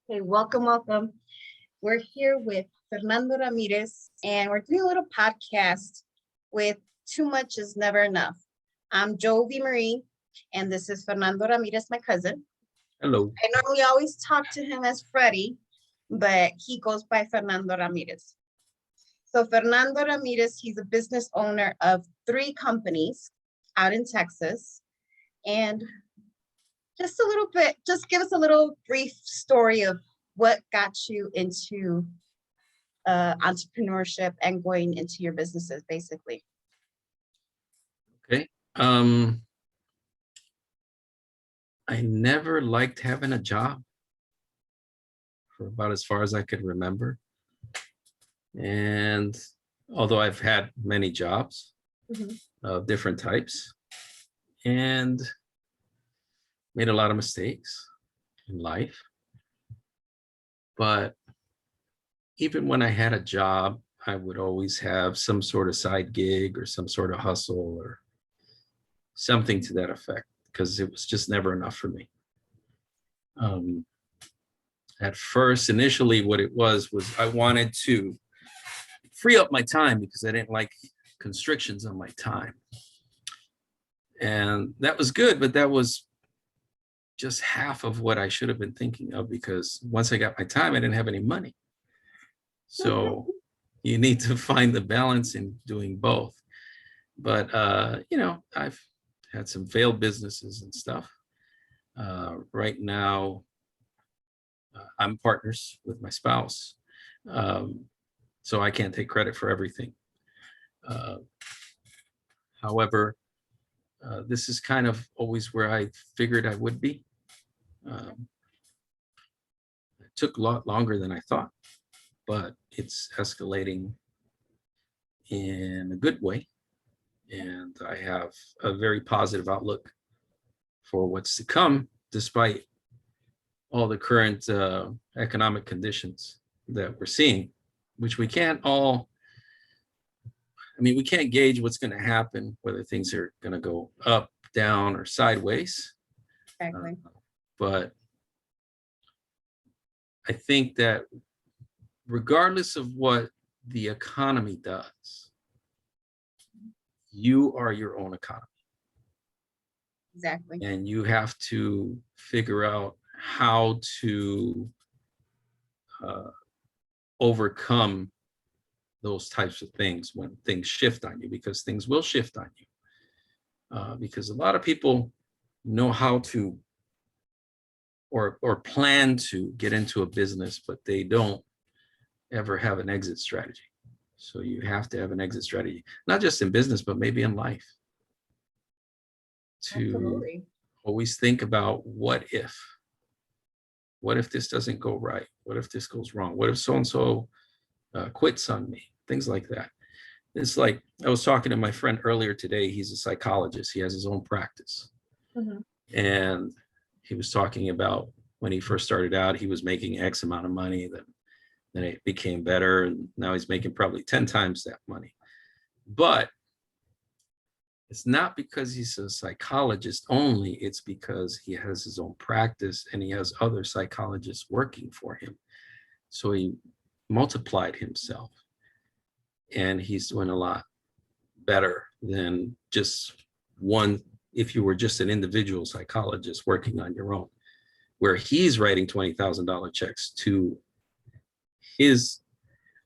Okay, welcome. We're here with Fernando Ramirez, and we're doing a little podcast with Too Much is Never Enough. I'm Jovi Marie, and this is Fernando Ramirez, my cousin. Hello. I normally always talk to him as Freddie, but he goes by Fernando Ramirez. So Fernando Ramirez, he's a business owner of 3 companies out in Texas. And just a little bit, just give us a little brief story of what got you into entrepreneurship and going into your businesses, basically. Okay. I never liked having a job for about as far as I could remember. And although I've had many jobs of different types and made a lot of mistakes in life, but even when I had a job, I would always have some sort of side gig or some sort of hustle or something to that effect, because it was just never enough for me. At first, initially, what it was I wanted to free up my time because I didn't like constrictions on my time. And that was good, but that was just half of what I should have been thinking of, because once I got my time, I didn't have any money. So you need to find the balance in doing both. But, I've had some failed businesses and stuff. Right now, I'm partners with my spouse. So I can't take credit for everything. However, this is kind of always where I figured I would be. It took a lot longer than I thought, but it's escalating in a good way. And I have a very positive outlook for what's to come, despite all the current economic conditions that we're seeing, which we can't we can't gauge what's going to happen, whether things are going to go up, down, or sideways. Exactly. But I think that regardless of what the economy does, you are your own economy. Exactly. And you have to figure out how to overcome those types of things when things shift on you, because things will shift on you. Because a lot of people know how to or plan to get into a business, but they don't ever have an exit strategy. So you have to have an exit strategy, not just in business, but maybe in life. To Absolutely. always think about what if this doesn't go right? What if this goes wrong? What if so-and-so quits on me? Things like that. It's like, I was talking to my friend earlier today. He's a psychologist. He has his own practice. And he was talking about when he first started out, he was making X amount of money. Then it became better. And now he's making probably 10 times that money. But it's not because he's a psychologist only. It's because he has his own practice and he has other psychologists working for him. So he multiplied himself. And he's doing a lot better than just one, if you were just an individual psychologist working on your own, where he's writing $20,000 checks to his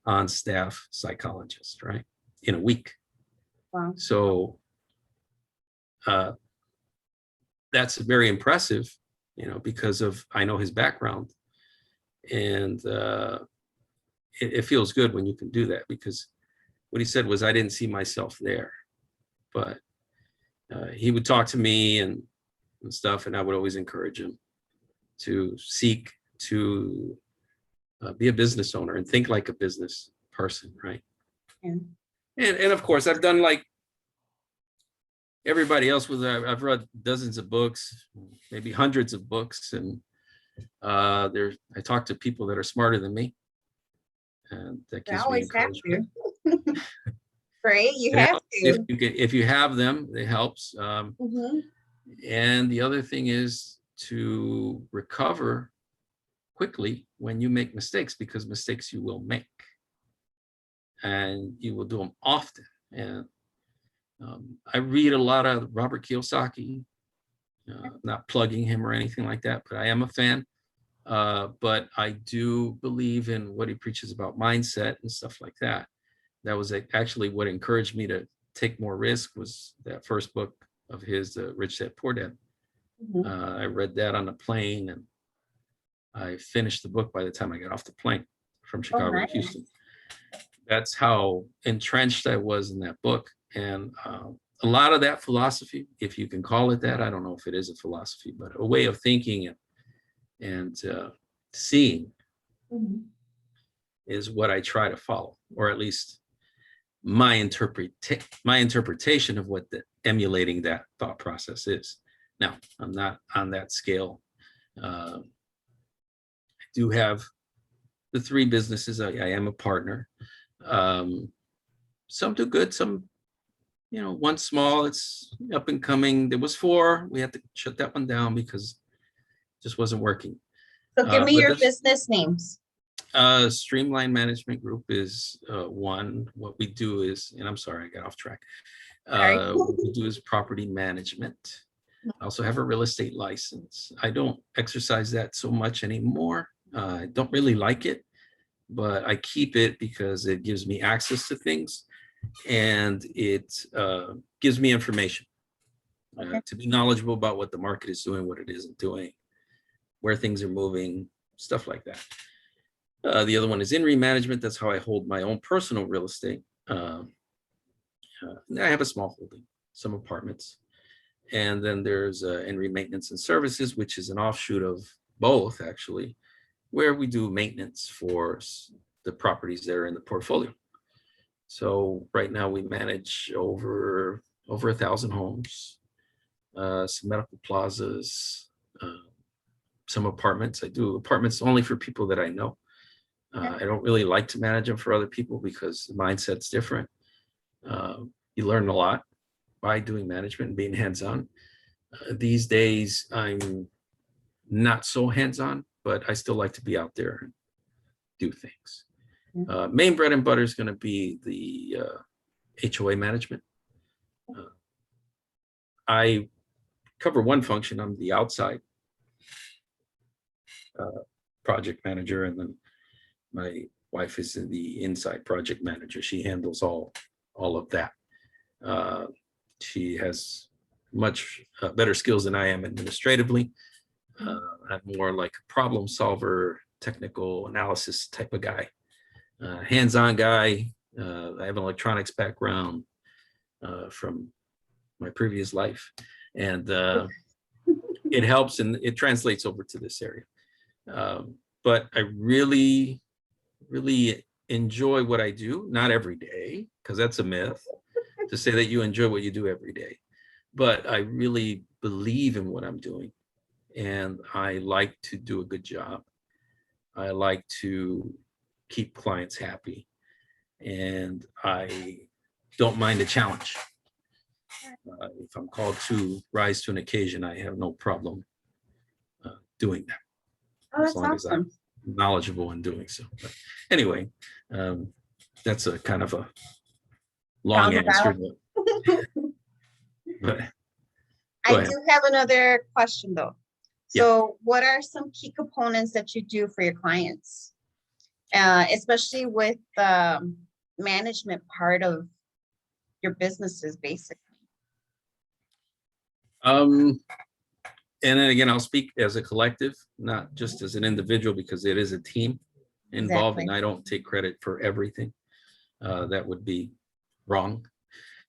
on-staff psychologist, right, in a week. Wow. So that's very impressive, because I know his background, and it feels good when you can do that, because what he said was, I didn't see myself there, but he would talk to me and stuff, and I would always encourage him to seek to be a business owner and think like a business person, right? Yeah. And of course, I've done like everybody else. I've read dozens of books, maybe hundreds of books, and I talk to people that are smarter than me, and that gives me encouragement. Great, you have to. If you have them, it helps. And the other thing is to recover quickly when you make mistakes, because mistakes you will make, and you will do them often. And I read a lot of Robert Kiyosaki, not plugging him or anything like that, but I am a fan. But I do believe in what he preaches about mindset and stuff like that. That was actually what encouraged me to take more risk, was that first book of his, Rich Dad Poor Dad. I read that on the plane, and I finished the book by the time I got off the plane from Chicago to Houston. That's how entrenched I was in that book. And a lot of that philosophy, if you can call it that, I don't know if it is a philosophy, but a way of thinking and seeing is what I try to follow, or at least my interpretation of what emulating that thought process is. Now, I'm not on that scale. I do have the 3 businesses. I am a partner. Some do good, some, one small, it's up and coming. There was 4. We had to shut that one down because it just wasn't working. So give me your business names. StreamLine Management Group is one. What we do is, and I'm sorry, I got off track. What we do is property management. I also have a real estate license. I don't exercise that so much anymore. I don't really like it, but I keep it because it gives me access to things, and it gives me information to be knowledgeable about what the market is doing, what it isn't doing, where things are moving, stuff like that. The other one is INRY Management. That's how I hold my own personal real estate. I have a small holding, some apartments. And then there's INRY Maintenance and Services, which is an offshoot of both, actually, where we do maintenance for the properties that are in the portfolio. So right now we manage over 1,000 homes, some medical plazas, some apartments. I do apartments only for people that I know. I don't really like to manage them for other people because the mindset's different. You learn a lot by doing management and being hands-on. These days, I'm not so hands-on, but I still like to be out there and do things. Main bread and butter is going to be the HOA management. I cover one function. I'm the outside project manager, and then my wife is the inside project manager. She handles all of that. She has much better skills than I am administratively. I'm more like a problem solver, technical analysis type of guy, hands-on guy. I have an electronics background from my previous life, and it helps, and it translates over to this area. But I really enjoy what I do. Not every day, because that's a myth to say that you enjoy what you do every day. But I really believe in what I'm doing, and I like to do a good job. I like to keep clients happy, and I don't mind a challenge. If I'm called to rise to an occasion, I have no problem doing that. Oh, that's awesome. As I'm knowledgeable in doing so. But anyway, that's a kind of a long answer. But I do have another question though. So what are some key components that you do for your clients, especially with the management part of your businesses, basically? And then again, I'll speak as a collective, not just as an individual, because it is a team involved, and I don't take credit for everything. That would be wrong.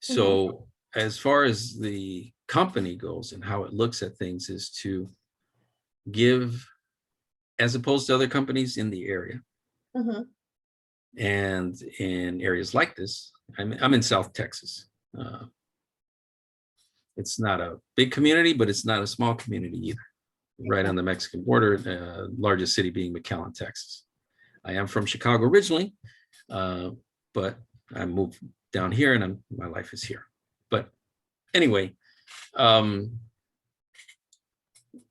So as far as the company goes and how it looks at things, is to give, as opposed to other companies in the area, and in areas like this, I'm in South Texas. It's not a big community, but it's not a small community either. Right on the Mexican border, largest city being McAllen, Texas. I am from Chicago originally, but I moved down here, and my life is here. But anyway,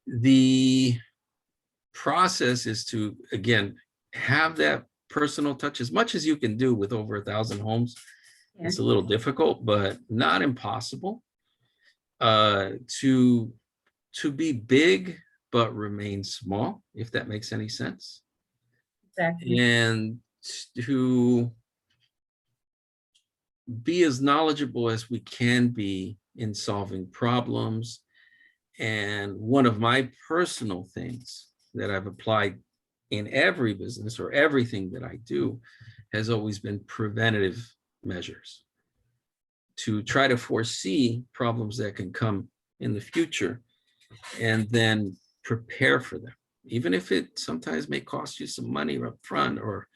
the process is to, again, have that personal touch as much as you can do with over 1,000 homes. Yeah. It's a little difficult, but not impossible. To be big, but remain small, if that makes any sense. Exactly. And to be as knowledgeable as we can be in solving problems. And one of my personal things that I've applied in every business or everything that I do has always been preventative measures, to try to foresee problems that can come in the future and then prepare for them, even if it sometimes may cost you some money up front or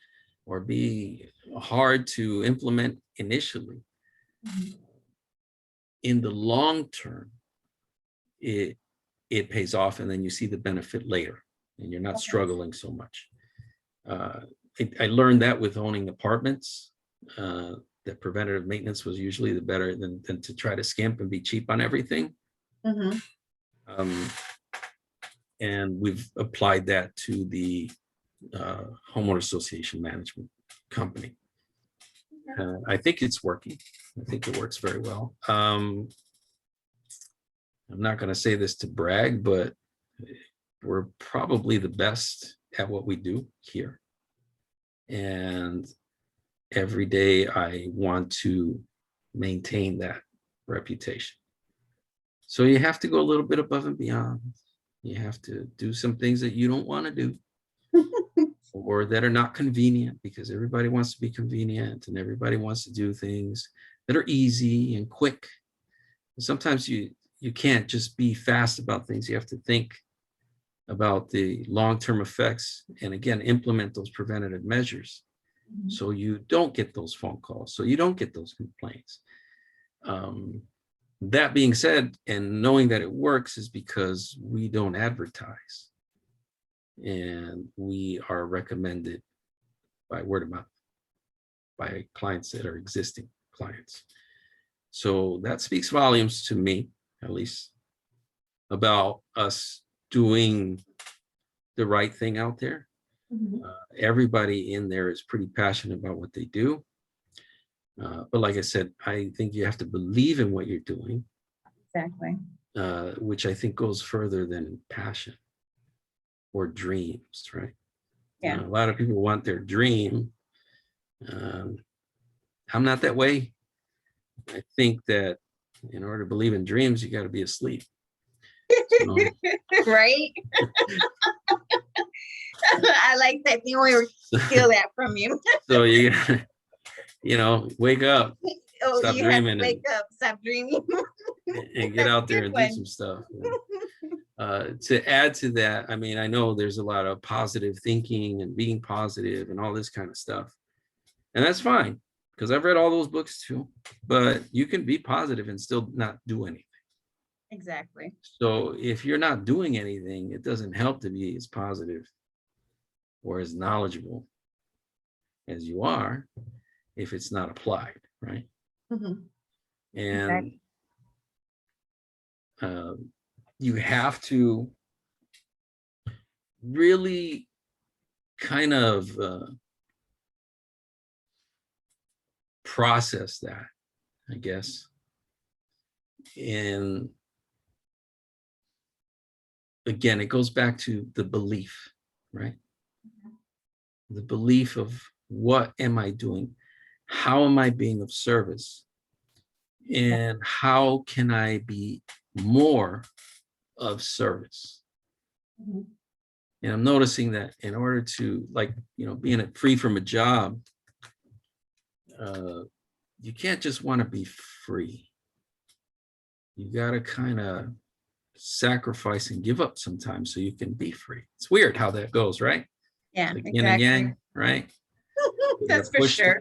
be hard to implement initially. In the long term, it pays off, and then you see the benefit later, and you're not struggling so much. I learned that with owning apartments, that preventative maintenance was usually the better than to try to skimp and be cheap on everything. And we've applied that to the homeowner association management company. I think it's working. I think it works very well. I'm not going to say this to brag, but we're probably the best at what we do here. And every day I want to maintain that reputation. So you have to go a little bit above and beyond. You have to do some things that you don't want to do or that are not convenient, because everybody wants to be convenient and everybody wants to do things that are easy and quick. And sometimes you can't just be fast about things. You have to think about the long-term effects and, again, implement those preventative measures so you don't get those phone calls, so you don't get those complaints. That being said, and knowing that it works, is because we don't advertise, and we are recommended by word of mouth by clients that are existing clients. So that speaks volumes to me, at least, about us doing the right thing out there. Everybody in there is pretty passionate about what they do. But like I said, I think you have to believe in what you're doing. Exactly. Which I think goes further than passion or dreams, right? Yeah. A lot of people want their dream. I'm not that way. I think that in order to believe in dreams, you got to be asleep. So, right? I like that. You only steal that from you. So you wake up, Oh, stop you have dreaming, to wake up, stop dreaming. and get out there and do some stuff. To add to that, I mean, I know there's a lot of positive thinking and being positive and all this kind of stuff. And that's fine, because I've read all those books too. But you can be positive and still not do anything. Exactly. So if you're not doing anything, it doesn't help to be as positive or as knowledgeable as you are if it's not applied, right? And Exactly. You have to really kind of process that, I guess. And again, it goes back to the belief, right? The belief of, what am I doing? How am I being of service? And how can I be more of service? And I'm noticing that in order to, like, being free from a job, you can't just want to be free. You got to kind of sacrifice and give up sometimes so you can be free. It's weird how that goes, right? Yeah, Like exactly. yin and yang, right? That's for sure.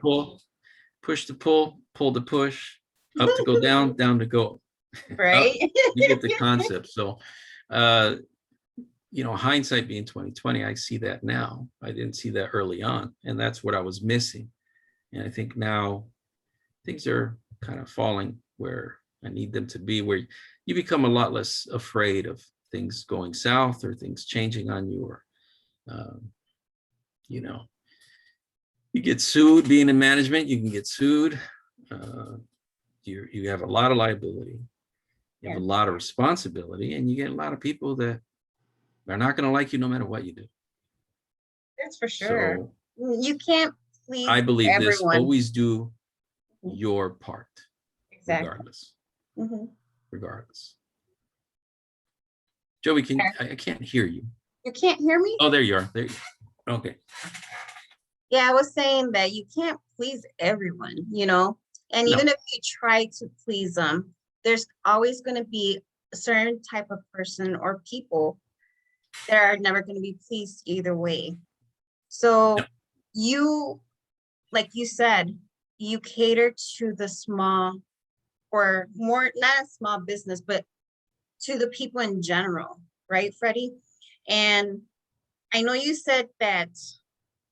Push to pull to push, up to go down, down to go. Right. You get the concept. So, hindsight being 2020, I see that now. I didn't see that early on, and that's what I was missing. And I think now things are kind of falling where I need them to be, where you become a lot less afraid of things going south or things changing on you, or You know, you get sued being in management, you can get sued. You have a lot of liability, you have a lot of responsibility, and you get a lot of people that are not going to like you no matter what you do. That's for sure. So You can't please I believe everyone. this, always do your part, Exactly. regardless. Mm-hmm. Regardless. Joey, I can't hear you. You can't hear me? Oh, there you are. There you are. Okay. Yeah, I was saying that you can't please everyone, you know, and even if you try to please them, there's always going to be a certain type of person or people that are never going to be pleased either way. So you, like you said, you cater to the small, or more, not a small business, but to the people in general, right, Freddie? And I know you said that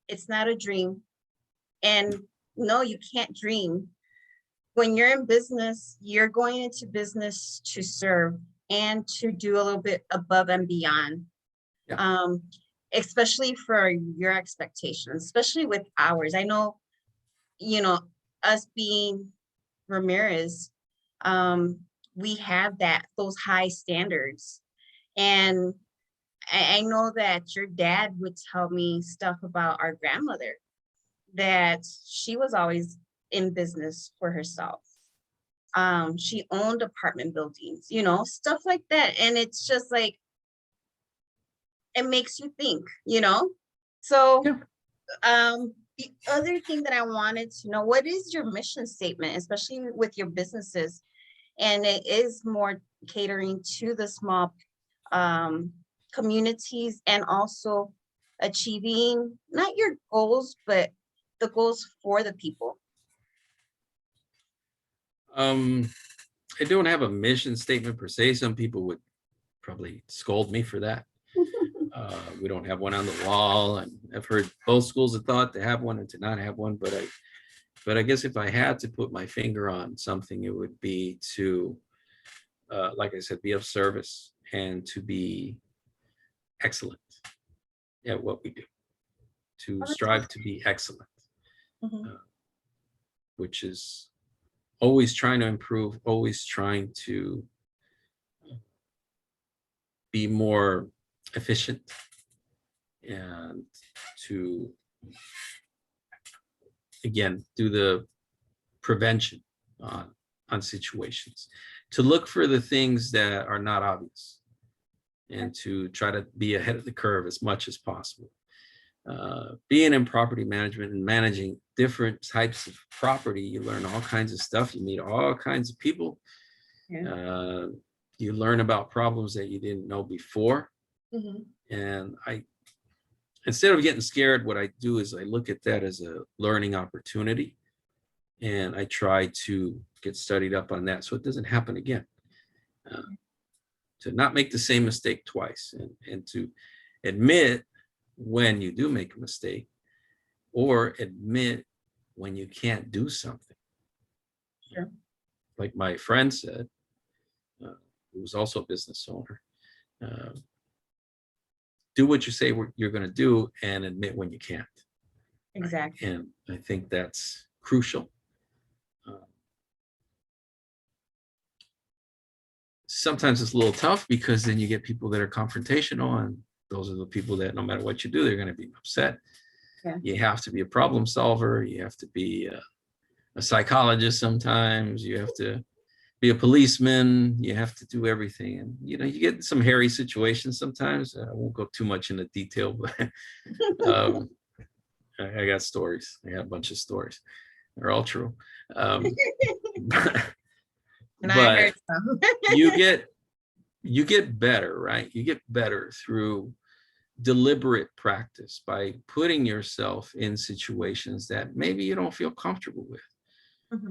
it's not a dream, and no, you can't dream. When you're in business, you're going into business to serve and to do a little bit above and beyond. Especially for your expectations, especially with ours. I know, you know, us being Ramirez, we have those high standards. And I know that your dad would tell me stuff about our grandmother, that she was always in business for herself. She owned apartment buildings, you know, stuff like that. And it's just like, it makes you think, you know? So the other thing that I wanted to know, what is your mission statement, especially with your businesses? And it is more catering to the small communities, and also achieving not your goals, but the goals for the people. I don't have a mission statement per se. Some people would probably scold me for that. We don't have one on the wall, and I've heard both schools of thought to have one and to not have one. But I guess if I had to put my finger on something, it would be to, like I said, be of service and to be excellent at what we do. To strive to be excellent, which is always trying to improve, always trying to be more efficient, and to, again, do the prevention on situations, to look for the things that are not obvious, and to try to be ahead of the curve as much as possible. Being in property management and managing different types of property, you learn all kinds of stuff. You meet all kinds of people. You learn about problems that you didn't know before. And instead of getting scared, what I do is I look at that as a learning opportunity, and I try to get studied up on that so it doesn't happen again. To not make the same mistake twice, and to admit when you do make a mistake, or admit when you can't do something. Like my friend said, who was also a business owner, do what you say you're going to do, and admit when you can't. Exactly. And I think that's crucial. Sometimes it's a little tough, because then you get people that are confrontational, and those are the people that no matter what you do, they're going to be upset. You have to be a problem solver. You have to be a psychologist sometimes. You have to be a policeman. You have to do everything. And, you know, you get some hairy situations sometimes. I won't go too much into detail, but I got stories. I got a bunch of stories. They're all true. But you get better, right? You get better through deliberate practice, by putting yourself in situations that maybe you don't feel comfortable with,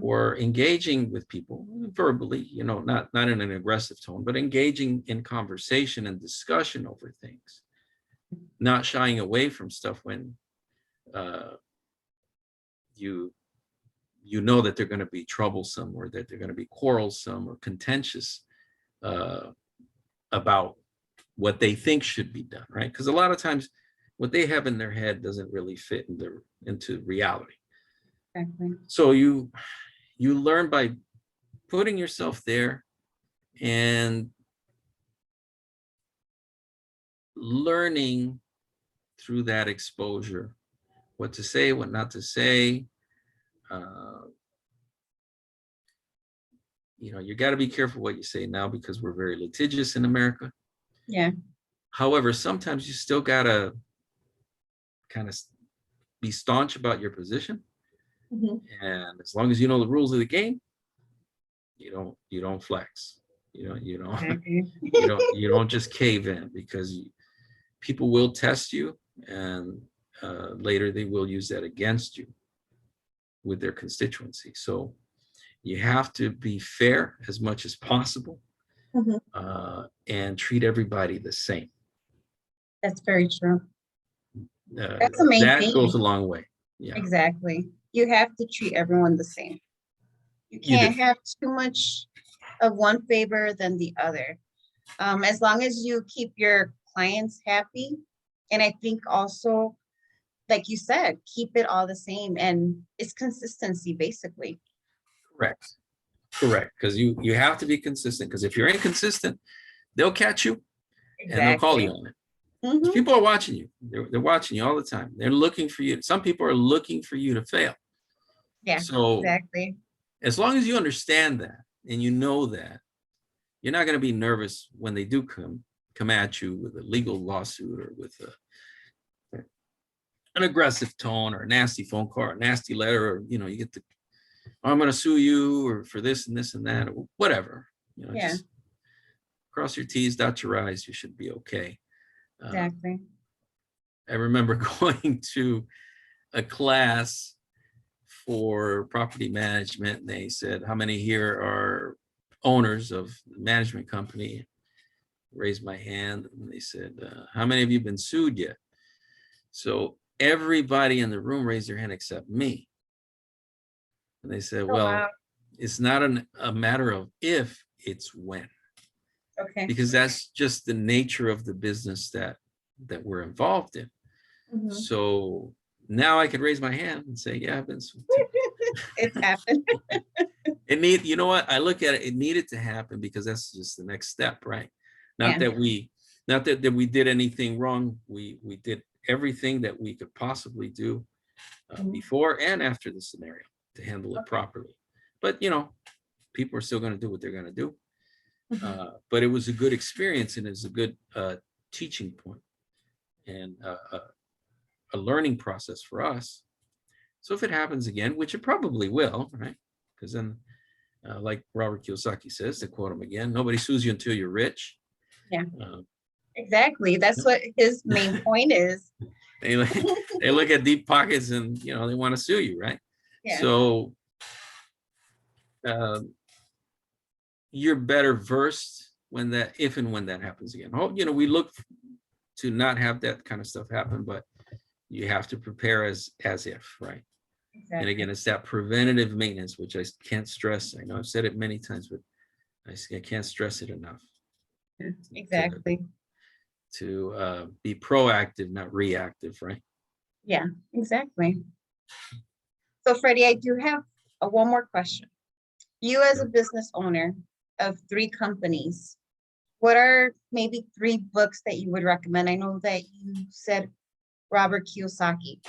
or engaging with people verbally, you know, not in an aggressive tone, but engaging in conversation and discussion over things, not shying away from stuff when you know that they're going to be troublesome, or that they're going to be quarrelsome or contentious about what they think should be done, right? Because a lot of times what they have in their head doesn't really fit into reality. Exactly. So you learn by putting yourself there and learning through that exposure what to say, what not to say. You know, you got to be careful what you say now because we're very litigious in America. Yeah. However, sometimes you still got to kind of be staunch about your position. And as long as you know the rules of the game, you don't flex. Exactly. You don't just cave in, because people will test you, and later they will use that against you with their constituency. So you have to be fair as much as possible, and treat everybody the same. That's very true. That's the main that thing. goes a long way. Yeah, Exactly. You have to treat everyone the same. You can't have too much of one favor than the other. As long as you keep your clients happy. And I think also, like you said, keep it all the same, and it's consistency basically. correct. Because you have to be consistent, because if you're inconsistent, they'll catch you and they'll call you on it. People are watching you. They're watching you all the time. They're looking for you. Some people are looking for you to fail. Yeah, so exactly. As long as you understand that and you know that, you're not going to be nervous when they do come at you with a legal lawsuit, or with an aggressive tone, or a nasty phone call, or a nasty letter, or you get the, oh, I'm going to sue you, or for this and this and that, or whatever. Just cross your T's, dot your I's. You should be okay. Exactly. I remember going to a class for property management, and they said, how many here are owners of the management company? Raised my hand, and they said, how many of you have been sued yet? So everybody in the room raised their hand except me. And they said, well, it's not a matter of if, it's when. Okay. Because that's just the nature of the business that we're involved in. So now I could raise my hand and say, yeah, I've been sued. It's happened. You know what? I look at it, it needed to happen, because that's just the next step, right? Not that we did anything wrong. We did everything that we could possibly do before and after the scenario to handle it properly. But people are still going to do what they're going to do. But it was a good experience, and it's a good teaching point, and a learning process for us. So if it happens again, which it probably will, right? Because then, like Robert Kiyosaki says, to quote him again, nobody sues you until you're rich. Yeah, exactly. That's what his main point is. They look at deep pockets, and they want to sue you, right? Yeah. So you're better versed if and when that happens again. We look to not have that kind of stuff happen, but you have to prepare as if, right? Exactly. And again, it's that preventative maintenance, which I can't stress. I know I've said it many times, but I can't stress it enough. Exactly. To be proactive, not reactive, right? Yeah, exactly. So Freddie, I do have one more question. You as a business owner of 3 companies, what are maybe 3 books that you would recommend? I know that you said Robert Kiyosaki,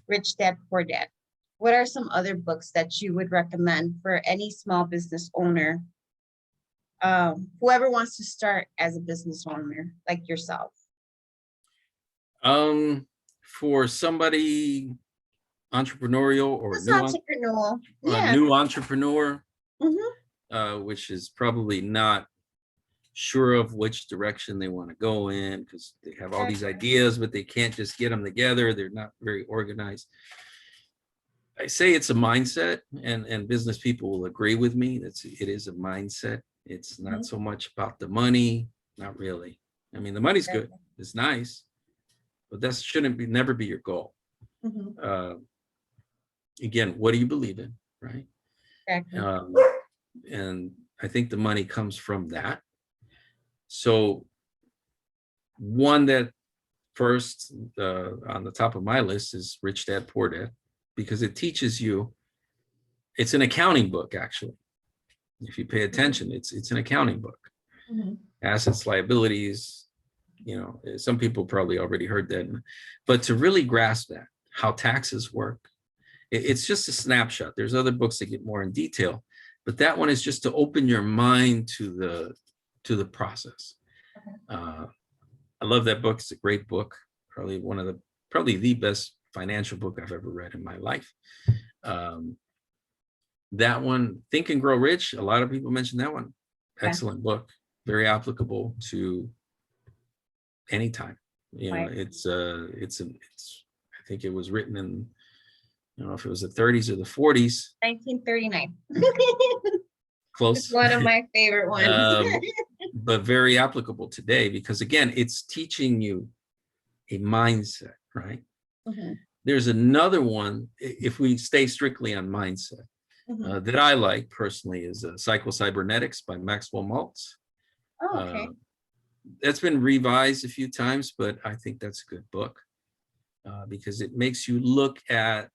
Rich Dad, Poor Dad. What are some other books that you would recommend for any small business owner, whoever wants to start as a business owner like yourself? For somebody entrepreneurial or Just entrepreneurial. A new entrepreneur, which is probably not sure of which direction they want to go in, because they have all these ideas, but they can't just get them together. They're not very organized. I say it's a mindset, and business people will agree with me. It is a mindset. It's not so much about the money, not really. I mean, the money's good, it's nice, but that shouldn't never be your goal. Again, what do you believe in, right? And I think the money comes from that. So one that first on the top of my list is Rich Dad Poor Dad, because it teaches you. It's an accounting book, actually. If you pay attention, it's an accounting book. Assets, liabilities. You know, some people probably already heard that, but to really grasp that, how taxes work, it's just a snapshot. There's other books that get more in detail, but that one is just to open your mind to the process. I love that book. It's a great book. Probably the best financial book I've ever read in my life. That one, Think and Grow Rich. A lot of people mention that one. Excellent book. Very applicable to any time. You know, it's I think it was written in, I don't know if it was the 30s or the 40s. 1939. Close. It's one of my favorite ones. But very applicable today, because again, it's teaching you a mindset, right? There's another one, if we stay strictly on mindset, that I like personally, is Psycho-Cybernetics by Maxwell Maltz. Oh, okay. That's been revised a few times, but I think that's a good book because it makes you look at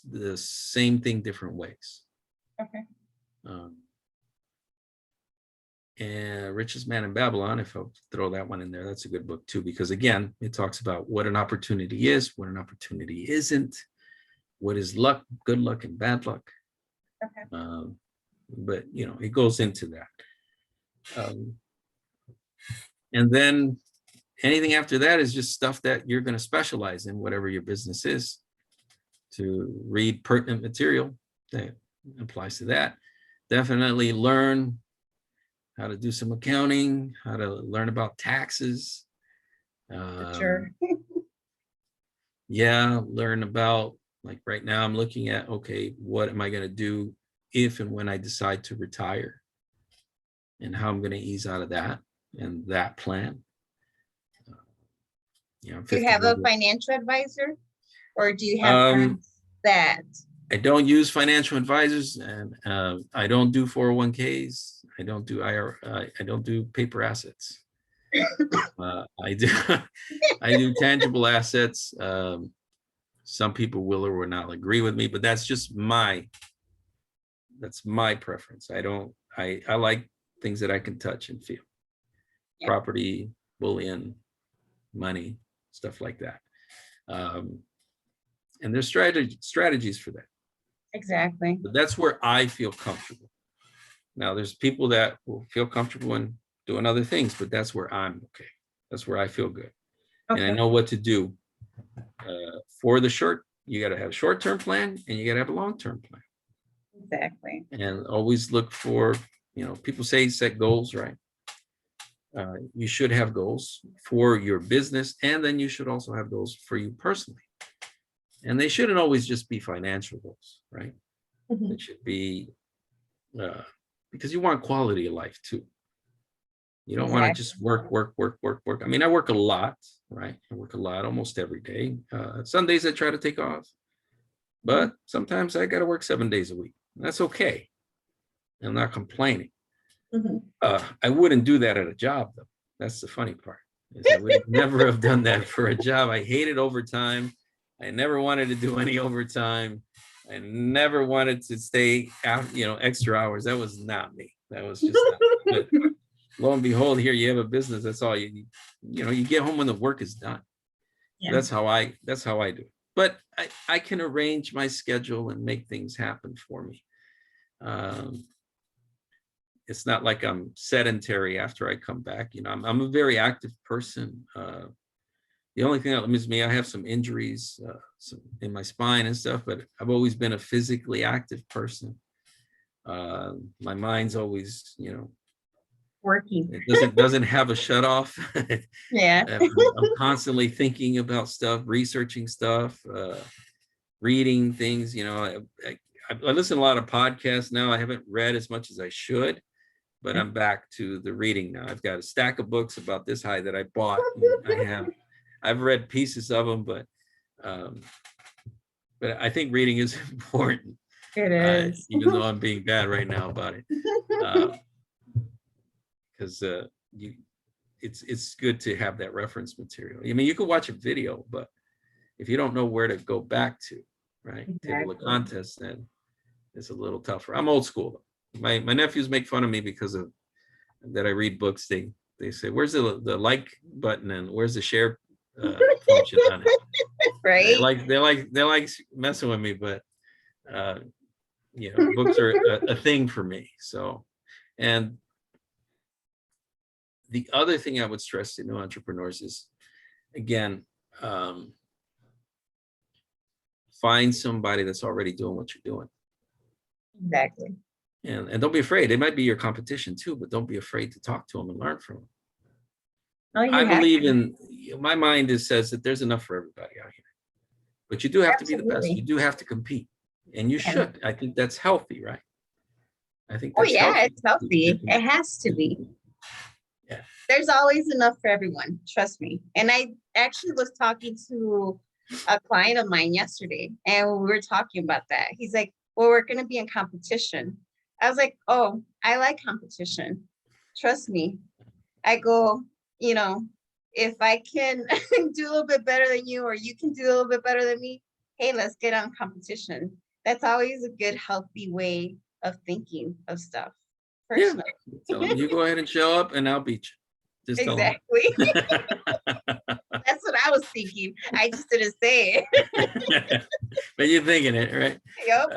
the same thing different ways. Okay. And Richest Man in Babylon, if I'll throw that one in there, that's a good book too, because again, it talks about what an opportunity is, what an opportunity isn't, what is luck, good luck and bad luck. Okay. But you know, it goes into that. And then anything after that is just stuff that you're going to specialize in, whatever your business is, to read pertinent material that applies to that. Definitely learn how to do some accounting, how to learn about taxes. Sure. Yeah, learn about, like right now I'm looking at, okay, what am I going to do if and when I decide to retire, and how I'm going to ease out of that and that plan. You know, Do you have a financial advisor, or do you have friends that? I don't use financial advisors, and I don't do 401ks. I don't do IRA. I don't do paper assets. I do tangible assets. Some people will or will not agree with me, but that's just my preference. I like things that I can touch and feel. Yeah. Property, bullion, money, stuff like that. And there's strategies for that. Exactly. But that's where I feel comfortable. Now, there's people that will feel comfortable in doing other things, but that's where I'm okay. That's where I feel good. Okay. And I know what to do. For the short, you got to have a short-term plan, and you got to have a long-term plan. Exactly. And always look for, you know, people say set goals, right? You should have goals for your business, and then you should also have goals for you personally. And they shouldn't always just be financial goals, right? It should be because you want quality of life too. You don't want to just work. I mean, I work a lot, right? I work a lot almost every day. Some days I try to take off, but sometimes I got to work 7 days a week. That's okay. I'm not complaining. I wouldn't do that at a job, though. That's the funny part. Is I would never have done that for a job. I hated overtime. I never wanted to do any overtime. I never wanted to stay out, you know, extra hours. That was not me. That was just not me. But lo and behold, here you have a business. That's all you know, you get home when the work is done. Yeah. That's how I do it. But I can arrange my schedule and make things happen for me. It's not like I'm sedentary after I come back. You know, I'm a very active person. The only thing that limits me, I have some injuries in my spine and stuff, but I've always been a physically active person. My mind's always, you know, working. It doesn't have a shut off. Yeah. I'm constantly thinking about stuff, researching stuff, reading things. You know, I listen to a lot of podcasts now. I haven't read as much as I should, but I'm back to the reading now. I've got a stack of books about this high that I bought. I've read pieces of them, but I think reading is important. It is. Even though I'm being bad right now about it. Because it's good to have that reference material. I mean, you could watch a video, but if you don't know where to go back to, right? Table of contents, then it's a little tougher. I'm old school though. My nephews make fun of me because of that I read books. They say, where's the like button and where's the share function on it? Right? They like messing with me, but you know, books are a thing for me. So, and the other thing I would stress to new entrepreneurs is, again, find somebody that's already doing what you're doing. Exactly. And don't be afraid. It might be your competition too, but don't be afraid to talk to them and learn from them. Oh, you I have believe to. in, my mind says that there's enough for everybody out here, but you do have to be the best. Absolutely. You do have to compete, and you Yeah. should. I think that's healthy, right? I think Oh that's yeah, healthy. it's healthy. It has to be. Yeah. There's always enough for everyone. Trust me. And I actually was talking to a client of mine yesterday, and we were talking about that. He's like, well, we're going to be in competition. I was like, oh, I like competition. Trust me. I go, you know, if I can do a little bit better than you, or you can do a little bit better than me, hey, let's get on competition. That's always a good, healthy way of thinking of stuff. Yeah. Personally. Tell them, you go ahead and show up and I'll beat you. Just Exactly. tell them. That's what I was thinking. I just didn't say it. But you're thinking it, right? Yep.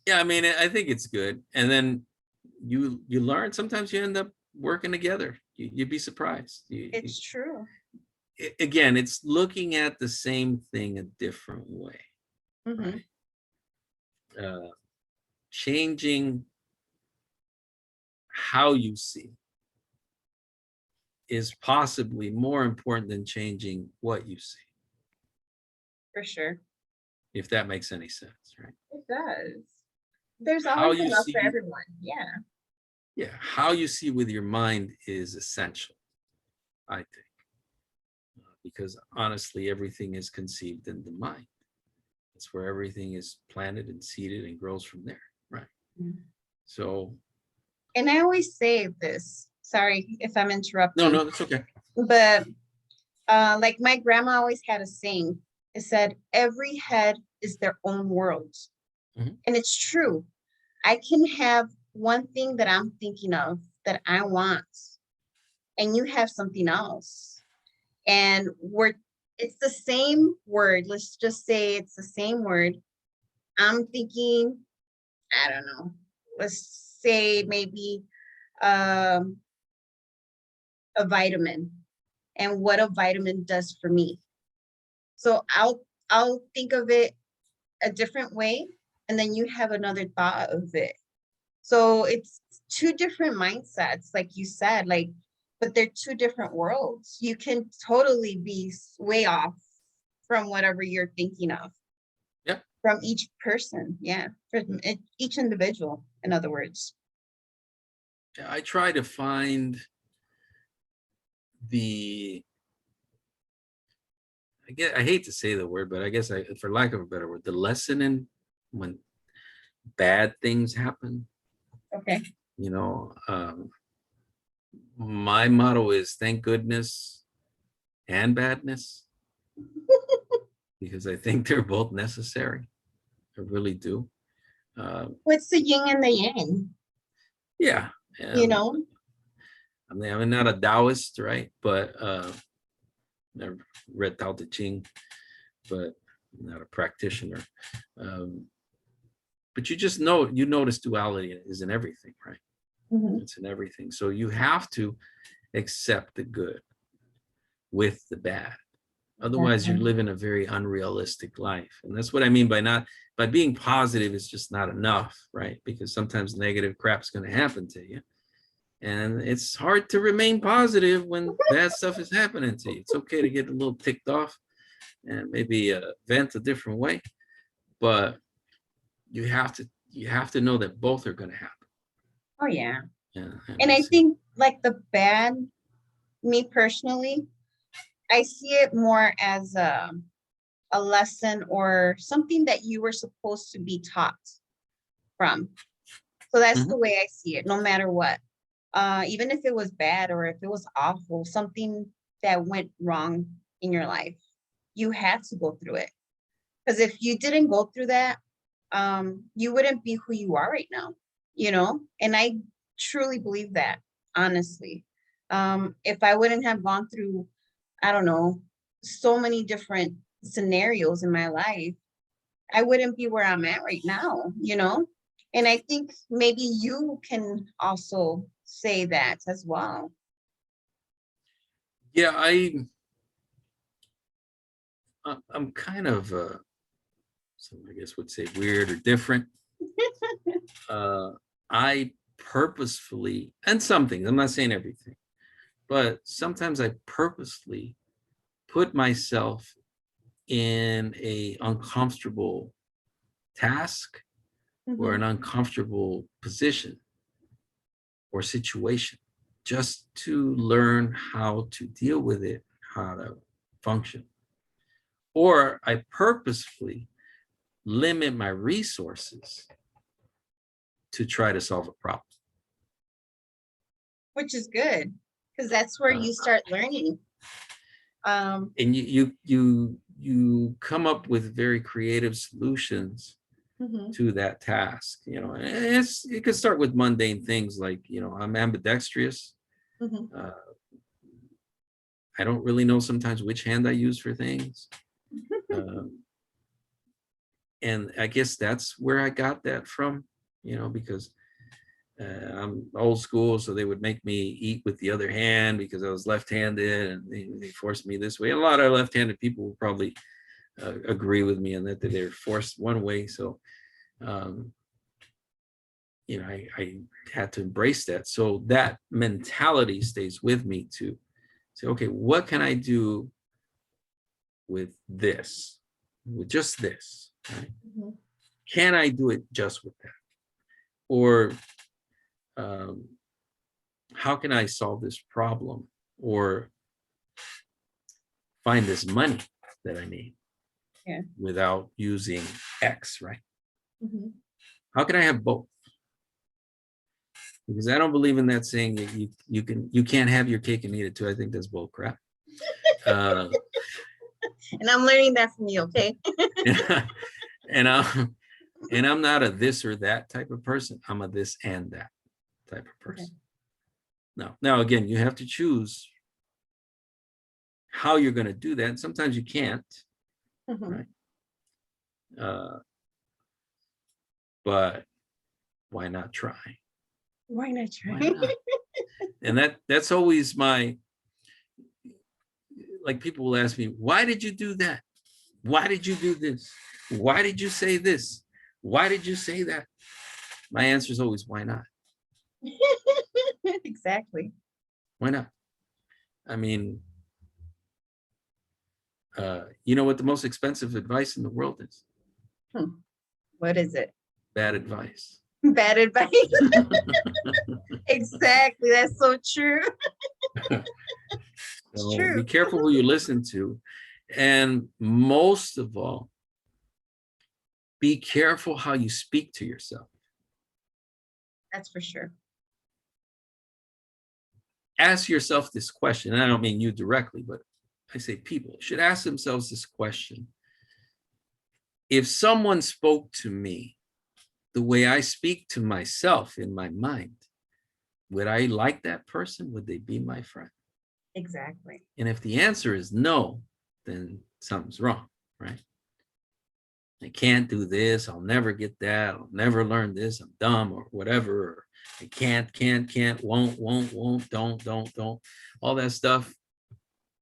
Yeah, I mean, I think it's good. And then you learn. Sometimes you end up working together. You'd be surprised. It's true. Again, it's looking at the same thing a different way, Mhm. right? Changing how you see is possibly more important than changing what you see, For sure. if that makes any sense, right? It does. There's How always you enough for see, everyone. Yeah. yeah, how you see with your mind is essential, I think, because honestly, everything is conceived in the mind. That's where everything is planted and seeded and grows from there, right? Mhm. So, And I always say this. Sorry if I'm interrupting. no, that's okay. But like my grandma always had a saying. It said, every head is their own world. Mhm. And it's true. I can have one thing that I'm thinking of that I want, and you have something else. And it's the same word. Let's just say it's the same word. I'm thinking, I don't know, let's say maybe um, a vitamin and what a vitamin does for me. So I'll think of it a different way, and then you have another thought of it. So it's two different mindsets, like you said, like, but they're two different worlds. You can totally be way off from whatever you're thinking of. Yep. From each person, yeah, from each individual, in other words. I try to find I hate to say the word, but I guess for lack of a better word, the lesson in when bad things happen. Okay. You know, my motto is thank goodness and badness, because I think they're both necessary. I really do. What's the yin and the yang? Yeah. You know? I mean, I'm not a Taoist, right? But never read Tao Te Ching, but I'm not a practitioner. But you just know, you notice duality is in everything, right? Mhm. It's in everything. So you have to accept the good with the bad. Otherwise, you're living a very unrealistic life. And that's what I mean by being positive is just not enough, right? Because sometimes negative crap's going to happen to you. And it's hard to remain positive when bad stuff is happening to you. It's okay to get a little ticked off and maybe vent a different way, but you have to know that both are going to happen. Oh yeah. Yeah, And I think like the bad, me personally, I see it more as a lesson or something that you were supposed to be taught from. So that's the way I see it, no matter what. even if it was bad or if it was awful, something that went wrong in your life, you had to go through it. Because if you didn't go through that, you wouldn't be who you are right now, you know? And I truly believe that, honestly. If I wouldn't have gone through, I don't know, so many different scenarios in my life, I wouldn't be where I'm at right now, you know? And I think maybe you can also say that as well. Yeah, I'm kind of some I guess would say weird or different. I purposefully, and some things, I'm not saying everything, but sometimes I purposely put myself in a uncomfortable task or an uncomfortable position or situation just to learn how to deal with it, how to function. Or I purposefully limit my resources to try to solve a problem. Which is good, because that's where you start learning. And you come up with very creative solutions to that task. You know, and it could start with mundane things like, you know, I'm ambidextrous. I don't really know sometimes which hand I use for things. And I guess that's where I got that from, you know, because I'm old school, so they would make me eat with the other hand because I was left-handed, and they forced me this way. And a lot of left-handed people will probably agree with me on that they're forced one way. So, you know, I had to embrace that. So that mentality stays with me to say, okay, what can I do with this, with just this? Right? Can I do it just with that? Or how can I solve this problem or find this money that I need without using X, right? How can I have both? Because I don't believe in that saying that you can't have your cake and eat it too. I think that's bull crap. And I'm learning that from you, okay? and I'm not a this or that type of person. I'm a this and that type of person. Now again, you have to choose how you're going to do that. And sometimes you can't, right? But why not try? Why not try? Why not? And that's always my, like, people will ask me, why did you do that? Why did you do this? Why did you say this? Why did you say that? My answer is always, why not? Exactly. Why not? I mean, you know what the most expensive advice in the world is? What is it? Bad advice. Bad advice. Exactly. That's so true. So true. be careful who you listen to. And most of all, be careful how you speak to yourself. That's for sure. Ask yourself this question, and I don't mean you directly, but I say people should ask themselves this question. If someone spoke to me the way I speak to myself in my mind, would I like that person? Would they be my friend? Exactly. And if the answer is no, then something's wrong, right? I can't do this. I'll never get that. I'll never learn this. I'm dumb or whatever. Or I can't, won't, don't. All that stuff,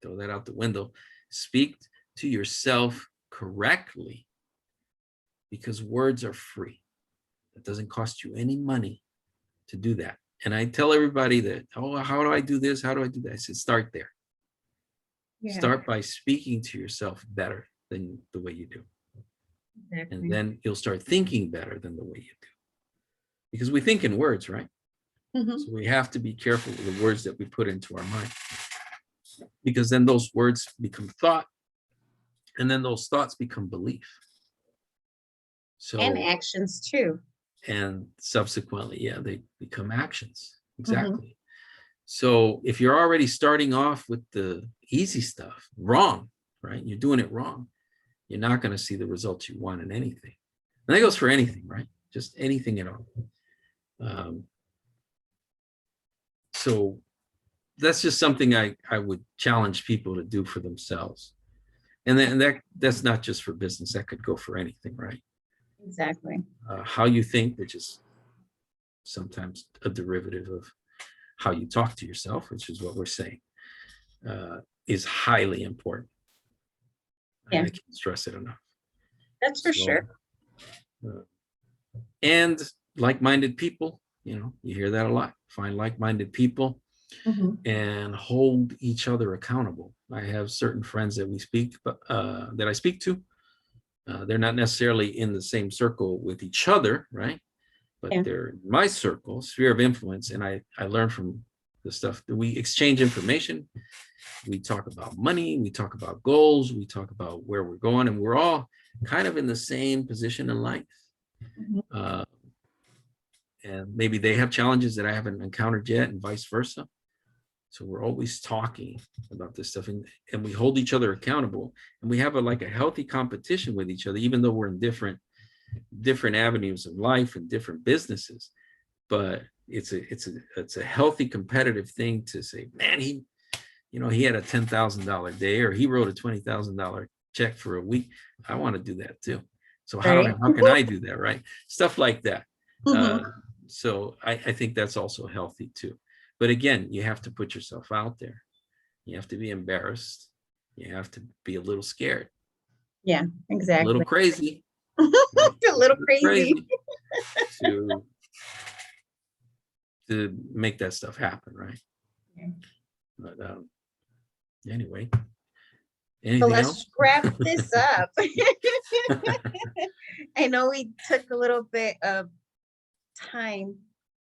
throw that out the window. Speak to yourself correctly, because words are free. It doesn't cost you any money to do that. And I tell everybody that, oh, how do I do this? How do I do that? I said, start there. Start by speaking to yourself better than the way you do. Exactly. And then you'll start thinking better than the way you do. Because we think in words, right? So we have to be careful with the words that we put into our mind. Because then those words become thought, and then those thoughts become belief. So, and actions too. And subsequently, they become actions. Exactly. So if you're already starting off with the easy stuff wrong, right? You're doing it wrong. You're not going to see the results you want in anything. And that goes for anything, right? Just anything at all. So that's just something I would challenge people to do for themselves. And that's not just for business. That could go for anything, right? Exactly. How you think, which is sometimes a derivative of how you talk to yourself, which is what we're saying, is highly important. Yeah. I can't stress it enough. That's for sure. And like-minded people, you hear that a lot. Find like-minded people and hold each other accountable. I have certain friends that that I speak to. They're not necessarily in the same circle with each other, right? But they're in my circle, sphere of influence, and I learn from the stuff that we exchange information. We talk about money, we talk about goals, we talk about where we're going, and we're all kind of in the same position in life. And maybe they have challenges that I haven't encountered yet, and vice versa. So we're always talking about this stuff, and we hold each other accountable, and we have a healthy competition with each other, even though we're in different avenues of life and different businesses. But it's a healthy competitive thing to say, man, he had a $10,000 day, or he wrote a $20,000 check for a week. I want to do that too. So how can I do that, right? Stuff like that. So I think that's also healthy too. But again, you have to put yourself out there. You have to be embarrassed. You have to be a little scared. Yeah, exactly. A little crazy. A little crazy. To make that stuff happen, right? Yeah. But anyway, So let's wrap this up. I know we took a little bit of time,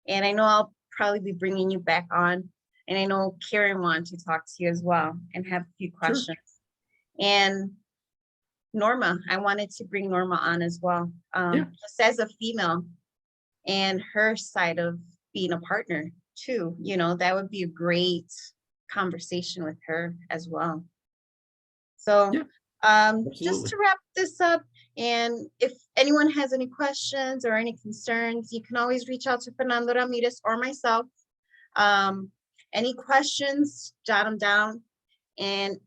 and I know I'll probably be bringing you back on, and I know Karen wanted to talk to you as well and have a few questions. Sure. And Norma, I wanted to bring Norma on as well, just as a female and her side of being a partner too. That would be a great conversation with her as well. So just to wrap this up, and if anyone has any questions or any concerns, you can always reach out to Fernando Ramirez or myself. Any questions, jot them down and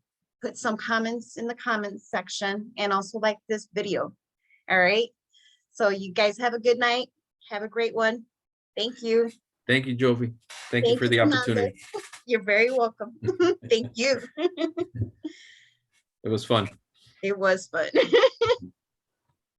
put some comments in the comments section, and also like this video. All right. So you guys have a good night. Have a great one. Thank you. Thank you, Jovi. Thank you for the opportunity. You're very welcome. Thank you. It was fun. It was fun.